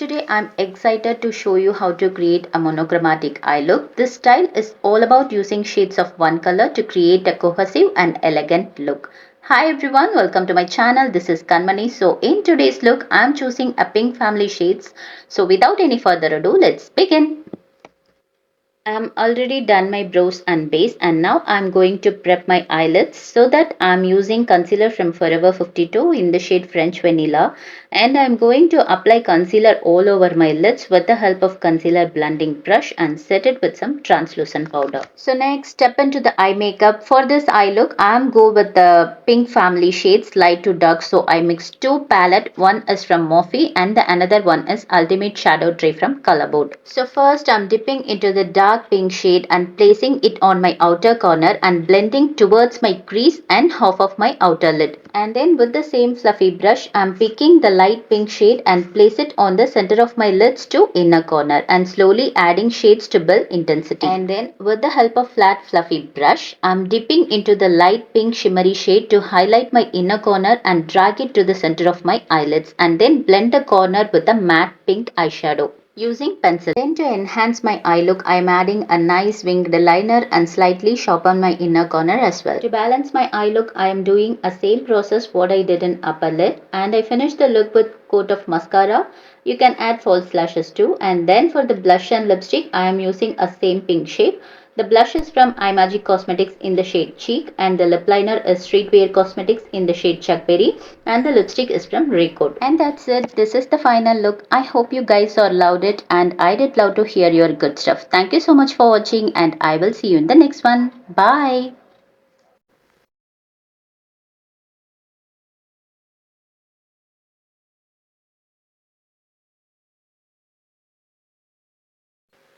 Today I'm excited to show you how to create a monochromatic eye look. This style is all about using shades of one color to create a cohesive and elegant look. Hi everyone, welcome to my channel. This is Kanmani. So in today's look I'm choosing a pink family shades. So without any further ado, let's begin. I'm already done my brows and base, and now I'm going to prep my eyelids. So that I'm using concealer from Forever 52 in the shade French Vanilla, and I'm going to apply concealer all over my lids with the help of concealer blending brush and set it with some translucent powder. So next, step into the eye makeup. For this eye look I'm go with the pink family shades light to dark. So I mixed two palette. One is from Morphe and the another one is Ultimate Shadow Tray from Colorboard. So first I'm dipping into the dark pink shade and placing it on my outer corner and blending towards my crease and half of my outer lid. And then with the same fluffy brush, I'm picking the light pink shade and place it on the center of my lids to inner corner and slowly adding shades to build intensity. And then with the help of flat fluffy brush, I'm dipping into the light pink shimmery shade to highlight my inner corner and drag it to the center of my eyelids and then blend the corner with a matte pink eyeshadow using pencil. Then to enhance my eye look, I am adding a nice winged liner and slightly sharpen my inner corner as well. To balance my eye look, I am doing a same process what I did in upper lid, and I finished the look with coat of mascara. You can add false lashes too, and then for the blush and lipstick, I am using a same pink shade. The blush is from iMagic Cosmetics in the shade Cheek, and the lip liner is Streetwear Cosmetics in the shade Chuckberry, and the lipstick is from Raycode. And that's it. This is the final look. I hope you guys all loved it, and I did love to hear your good stuff. Thank you so much for watching, and I will see you in the next one. Bye.